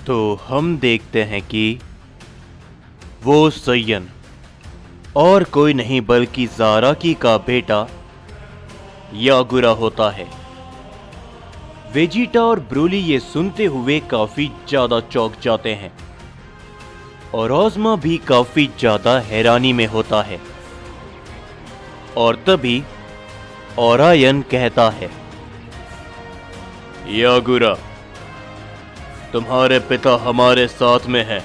तो हम देखते हैं कि वो सय्यन और कोई नहीं बल्कि ज़ाराकी का बेटा यागुरा होता है। वेजिटा और ब्रोली ये सुनते हुए काफी ज्यादा चौंक जाते हैं और ओज़मा भी काफी ज्यादा हैरानी में होता है। और तभी ओरायन कहता है, यागुरा, तुम्हारे पिता हमारे साथ में हैं।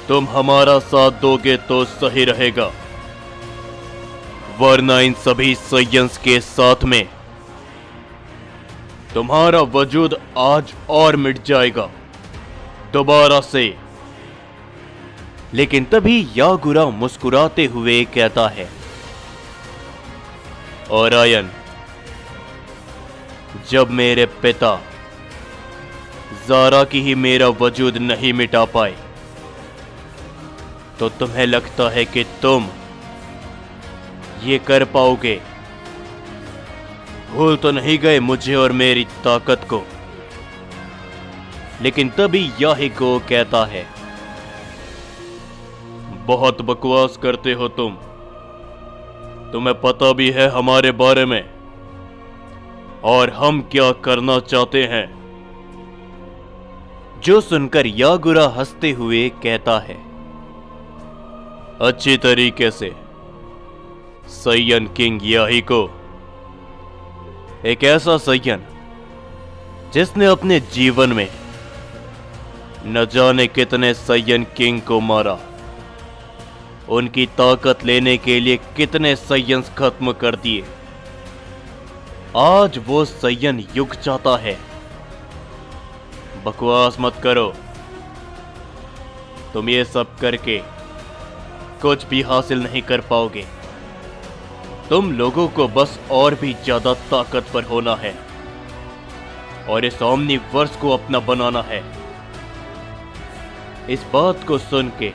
तुम हमारा साथ दोगे तो सही रहेगा, वरना इन सभी सय्यन्स के साथ में तुम्हारा वजूद आज और मिट जाएगा दोबारा से। लेकिन तभी यागुरा मुस्कुराते हुए कहता है, ओरायन, जब मेरे पिता ज़ाराकी ही मेरा वजूद नहीं मिटा पाए तो तुम्हें लगता है कि तुम ये कर पाओगे? भूल तो नहीं गए मुझे और मेरी ताकत को? लेकिन तभी याहिको कहता है, बहुत बकवास करते हो तुम। तुम्हें पता भी है हमारे बारे में और हम क्या करना चाहते हैं। जो सुनकर यागुरा हंसते हुए कहता है, अच्छी तरीके से सय्यन किंग याहिको, एक ऐसा सय्यन जिसने अपने जीवन में न जाने कितने सय्यन किंग को मारा, उनकी ताकत लेने के लिए कितने सय्यन्स खत्म कर दिए। आज वो सय्यन युग चाहता है। बकवास मत करो। तुम ये सब करके कुछ भी हासिल नहीं कर पाओगे। तुम लोगों को बस और भी ज्यादा ताकतवर होना है और इस ओमनिवर्स को अपना बनाना है। इस बात को सुन के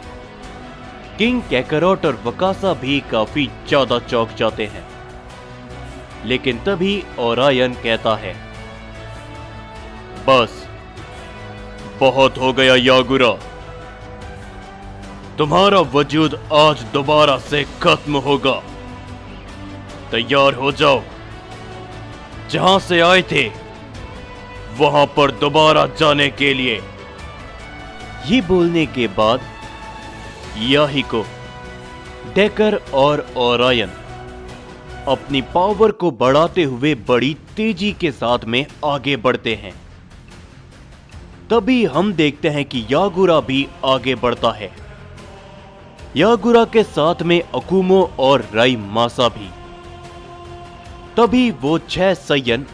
किंग कैकरोट और वकासा भी काफी ज्यादा चौंक जाते हैं। लेकिन तभी ओरायन कहता है, बस बहुत हो गया यागुरा, तुम्हारा वजूद आज दोबारा से खत्म होगा। तैयार हो जाओ, जहां से आए थे वहां पर दोबारा जाने के लिए। ये बोलने के बाद याहिको, डेकर और ओरायन अपनी पावर को बढ़ाते हुए बड़ी तेजी के साथ में आगे बढ़ते हैं। तभी हम देखते हैं कि यागुरा भी आगे बढ़ता है। यागुरा के साथ में अकुमो और राइमासा भी। तभी वो 6 सय्यन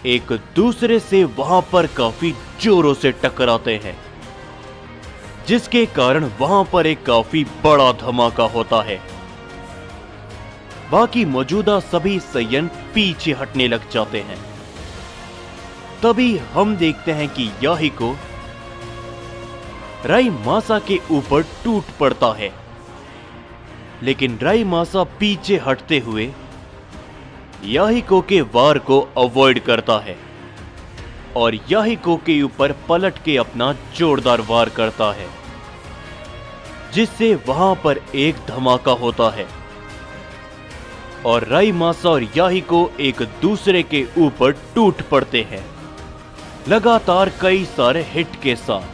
एक दूसरे से वहां पर काफी जोरों से टकराते हैं, जिसके कारण वहां पर एक काफी बड़ा धमाका होता है। बाकी मौजूदा सभी सय्यन पीछे हटने लग जाते हैं। तभी हम देखते हैं कि याहिको राइमासा के ऊपर टूट पड़ता है, लेकिन राइमासा पीछे हटते हुए याहिको के वार को अवॉइड करता है और याहिको के ऊपर पलट के अपना जोरदार वार करता है, जिससे वहां पर एक धमाका होता है और राइमासा और याहिको एक दूसरे के ऊपर टूट पड़ते हैं, लगातार कई सारे हिट के साथ।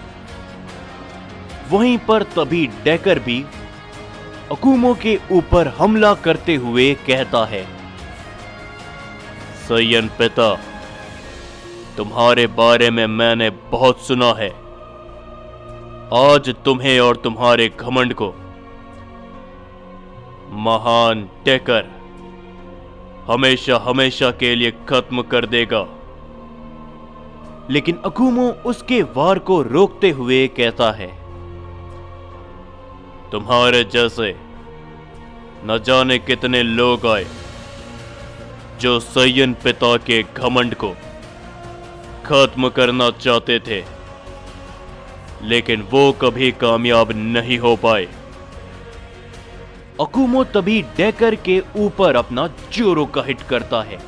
वहीं पर तभी डेकर भी अकुमो के ऊपर हमला करते हुए कहता है, सय्यन पिता, तुम्हारे बारे में मैंने बहुत सुना है। आज तुम्हें और तुम्हारे घमंड को महान डेकर हमेशा हमेशा के लिए खत्म कर देगा। लेकिन अकुमो उसके वार को रोकते हुए कहता है, तुम्हारे जैसे न जाने कितने लोग आए जो सय्यन पिता के घमंड को खत्म करना चाहते थे, लेकिन वो कभी कामयाब नहीं हो पाए। अकुमो तभी डेकर के ऊपर अपना जोरों का हिट करता है,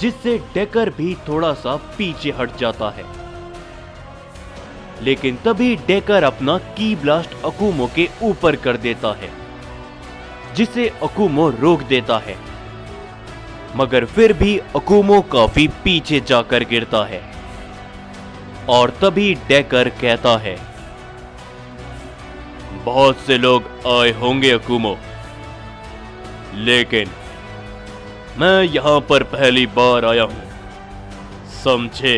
जिससे डेकर भी थोड़ा सा पीछे हट जाता है। लेकिन तभी डेकर अपना की ब्लास्ट अकुमो के ऊपर कर देता है, जिसे अकुमो रोक देता है। मगर फिर भी अकुमो काफी पीछे जाकर गिरता है और तभी डेकर कहता है, बहुत से लोग आए होंगे अकुमो, लेकिन मैं यहां पर पहली बार आया हूं, समझे?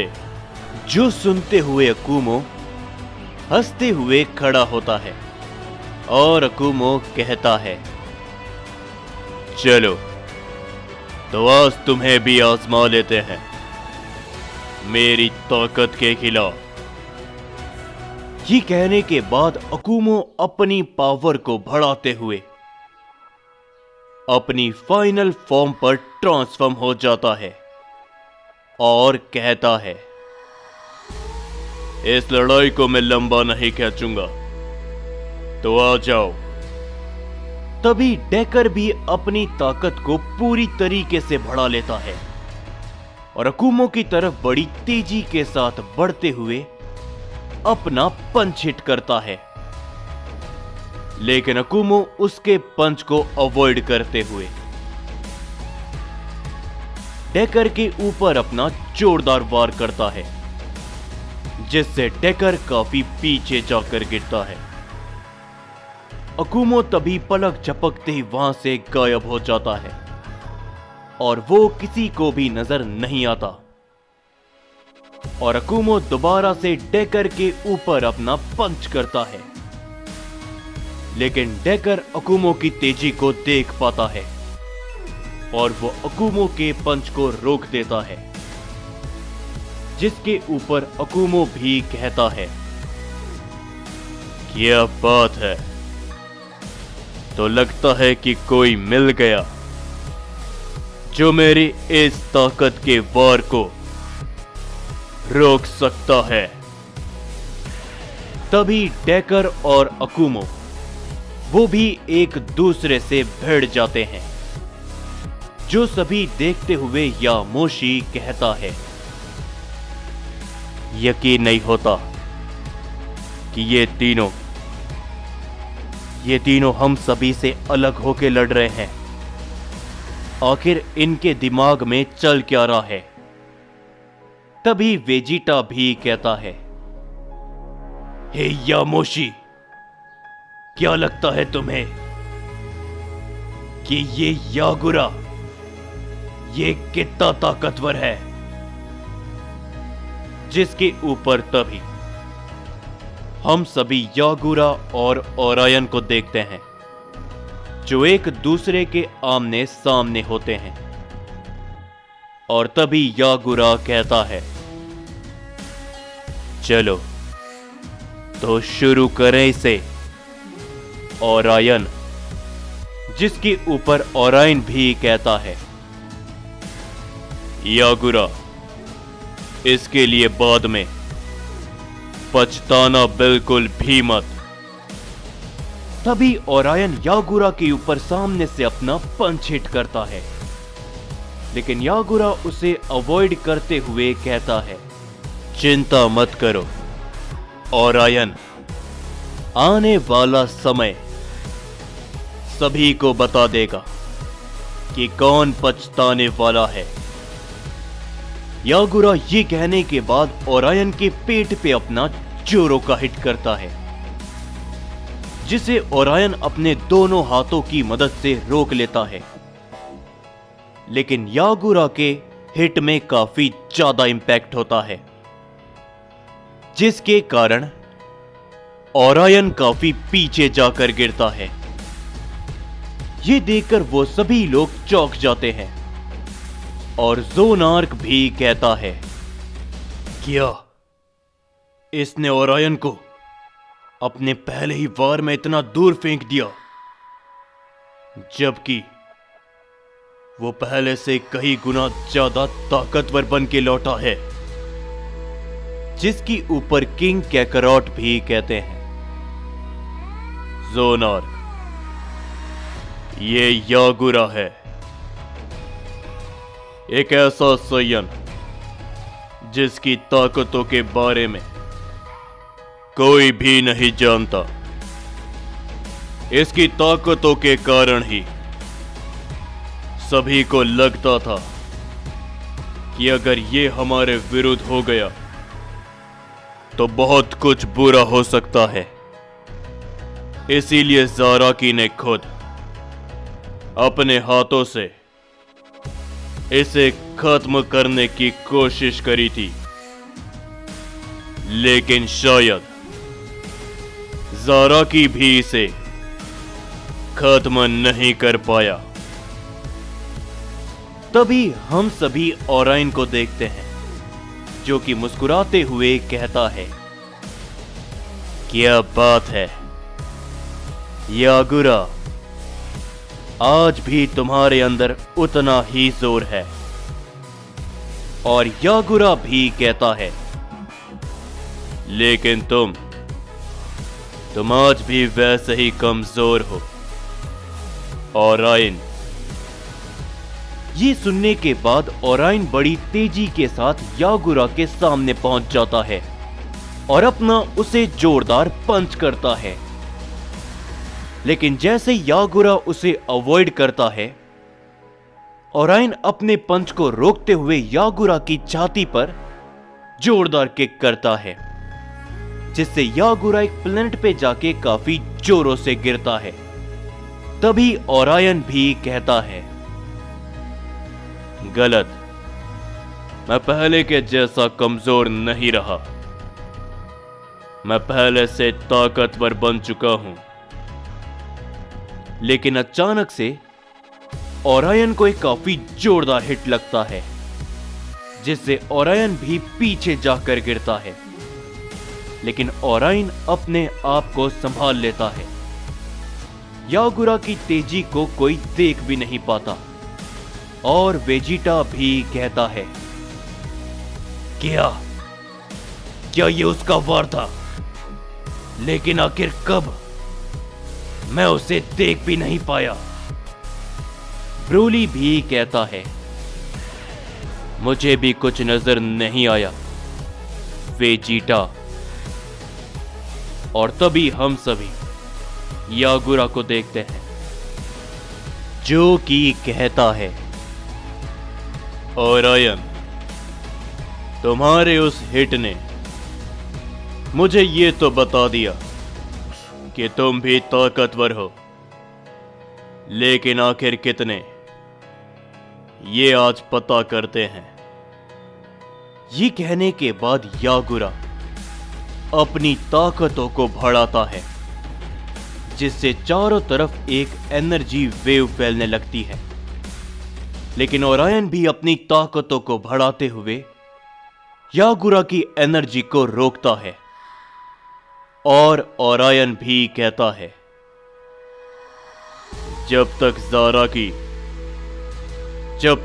जो सुनते हुए अकुमो हंसते हुए खड़ा होता है और अकुमो कहता है, चलो तो आज तुम्हें भी आजमा लेते हैं मेरी ताकत के खिलाफ। ये कहने के बाद अकुमो अपनी पावर को बढ़ाते हुए अपनी फाइनल फॉर्म पर ट्रांसफॉर्म हो जाता है और कहता है, इस लड़ाई को मैं लंबा नहीं खींचूंगा, तो आ जाओ। तभी डेकर भी अपनी ताकत को पूरी तरीके से बढ़ा लेता है और अकुमो की तरफ बड़ी तेजी के साथ बढ़ते हुए अपना पंच हिट करता है, लेकिन अकुमो उसके पंच को अवॉइड करते हुए डेकर के ऊपर अपना जोरदार वार करता है, जिससे डेकर काफी पीछे जाकर गिरता है। अकुमो तभी पलक झपकते ही वहां से गायब हो जाता है और वो किसी को भी नजर नहीं आता और अकुमो दोबारा से डेकर के ऊपर अपना पंच करता है, लेकिन डेकर अकुमो की तेजी को देख पाता है और वो अकुमो के पंच को रोक देता है, जिसके ऊपर अकुमो भी कहता है, क्या बात है, तो लगता है कि कोई मिल गया जो मेरी इस ताकत के वार को रोक सकता है। तभी डेकर और अकुमो वो भी एक दूसरे से भिड़ जाते हैं, जो सभी देखते हुए यामोशी कहता है, यकीन नहीं होता कि ये तीनों हम सभी से अलग होके लड़ रहे हैं। आखिर इनके दिमाग में चल क्या रहा है? तभी वेजिटा भी कहता है, हे यामोशी, क्या लगता है तुम्हें कि ये यागुरा ये कितना ताकतवर है? जिसके ऊपर तभी हम सभी यागुरा और ओरायन को देखते हैं, जो एक दूसरे के आमने सामने होते हैं और तभी यागुरा कहता है, चलो तो शुरू करें इसे। ओरायन, जिसके ऊपर ओरायन भी कहता है, यागुरा, इसके लिए बाद में पछताना बिल्कुल भी मत। तभी ओरायन यागुरा के ऊपर सामने से अपना पंच हिट करता है, लेकिन यागुरा उसे अवॉइड करते हुए कहता है, चिंता मत करो ओरायन, आने वाला समय सभी को बता देगा कि कौन पछताने वाला है। यागुरा ये कहने के बाद ओरायन के पेट पे अपना जोरो का हिट करता है, जिसे ओरायन अपने दोनों हाथों की मदद से रोक लेता है, लेकिन यागुरा के हिट में काफी ज्यादा इंपैक्ट होता है, जिसके कारण ओरायन काफी पीछे जाकर गिरता है। ये देखकर वो सभी लोग चौंक जाते हैं और ज़ोनार्क भी कहता है, क्या इसने ओरायन को अपने पहले ही वार में इतना दूर फेंक दिया, जबकि वो पहले से कई गुना ज्यादा ताकतवर बन के लौटा है। जिसकी ऊपर किंग कैकरॉट भी कहते हैं, ज़ोनार्क, ये यागुरा है, एक ऐसा सयन जिसकी ताकतों के बारे में कोई भी नहीं जानता। इसकी ताकतों के कारण ही सभी को लगता था कि अगर ये हमारे विरुद्ध हो गया तो बहुत कुछ बुरा हो सकता है। इसीलिए ज़ाराकी ने खुद अपने हाथों से इसे खत्म करने की कोशिश करी थी, लेकिन शायद ज़ाराकी भी इसे खत्म नहीं कर पाया। तभी हम सभी ओराइन को देखते हैं, जो कि मुस्कुराते हुए कहता है, क्या बात है यागुरा, आज भी तुम्हारे अंदर उतना ही जोर है। और यागुरा भी कहता है, लेकिन तुम आज भी वैसे ही कमजोर हो ओराइन। ये सुनने के बाद ओराइन बड़ी तेजी के साथ यागुरा के सामने पहुंच जाता है और अपना उसे जोरदार पंच करता है। लेकिन जैसे यागुरा उसे अवॉइड करता है, ओराइन अपने पंच को रोकते हुए यागुरा की छाती पर जोरदार किक करता है, जिससे यागुरा एक प्लेनेट पे जाके काफी जोरों से गिरता है। तभी ओरायन भी कहता है, गलत, मैं पहले के जैसा कमजोर नहीं रहा, मैं पहले से ताकतवर बन चुका हूं। लेकिन अचानक से ओरायन को एक काफी जोरदार हिट लगता है, जिससे ओरायन भी पीछे जाकर गिरता है। लेकिन ओराइन अपने आप को संभाल लेता है। यागुरा की तेजी को कोई देख भी नहीं पाता और वेजिटा भी कहता है, क्या ये उसका वार था? लेकिन आखिर कब? मैं उसे देख भी नहीं पाया। ब्रोली भी कहता है, मुझे भी कुछ नजर नहीं आया वेजिटा। और तभी हम सभी यागुरा को देखते हैं, जो कि कहता है, ओरायन, तुम्हारे उस हिट ने मुझे ये तो बता दिया कि तुम भी ताकतवर हो, लेकिन आखिर कितने, ये आज पता करते हैं। ये कहने के बाद यागुरा अपनी ताकतों को बढ़ाता है, जिससे चारों तरफ एक एनर्जी वेव फैलने लगती है। लेकिन ओरायन भी अपनी ताकतों को बढ़ाते हुए यागुरा की एनर्जी को रोकता है। और ओरायन भी कहता है, जब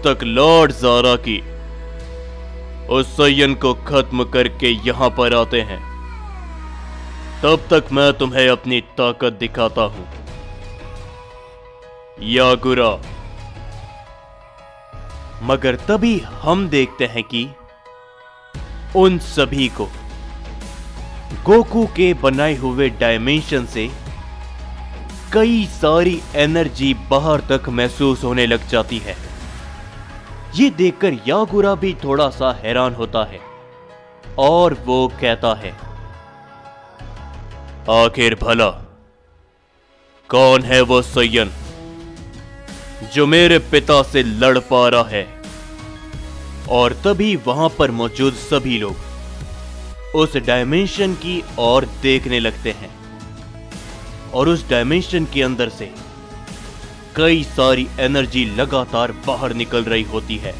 तक लॉर्ड ज़ाराकी उस सैयन को खत्म करके यहां पर आते हैं, तब तक मैं तुम्हें अपनी ताकत दिखाता हूं यागुरा। मगर तभी हम देखते हैं कि उन सभी को गोकू के बनाए हुए डायमेंशन से कई सारी एनर्जी बाहर तक महसूस होने लग जाती है। ये देखकर यागुरा भी थोड़ा सा हैरान होता है और वो कहता है, आखिर भला कौन है वो सैयन जो मेरे पिता से लड़ पा रहा है? और तभी वहां पर मौजूद सभी लोग उस डायमेंशन की ओर देखने लगते हैं और उस डायमेंशन के अंदर से कई सारी एनर्जी लगातार बाहर निकल रही होती है।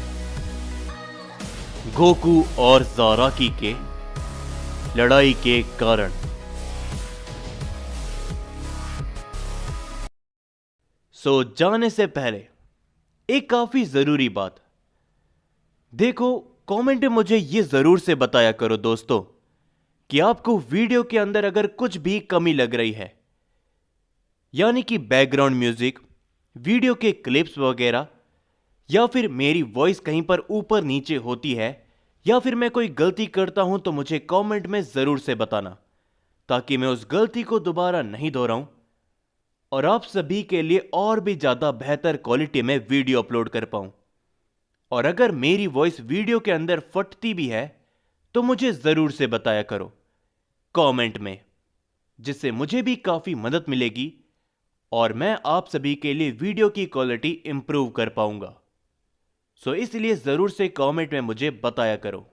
गोकू और ज़ाराकी के लड़ाई के कारण। सो जाने से पहले एक काफी जरूरी बात, देखो कमेंट में मुझे ये जरूर से बताया करो दोस्तों कि आपको वीडियो के अंदर अगर कुछ भी कमी लग रही है, यानी कि बैकग्राउंड म्यूजिक, वीडियो के क्लिप्स वगैरह, या फिर मेरी वॉइस कहीं पर ऊपर नीचे होती है, या फिर मैं कोई गलती करता हूं, तो मुझे कमेंट में जरूर से बताना, ताकि मैं उस गलती को दोबारा नहीं दोहराऊं और आप सभी के लिए और भी ज्यादा बेहतर क्वालिटी में वीडियो अपलोड कर पाऊं। और अगर मेरी वॉइस वीडियो के अंदर फटती भी है तो मुझे जरूर से बताया करो कमेंट में, जिससे मुझे भी काफी मदद मिलेगी और मैं आप सभी के लिए वीडियो की क्वालिटी इंप्रूव कर पाऊंगा। सो इसलिए जरूर से कमेंट में मुझे बताया करो।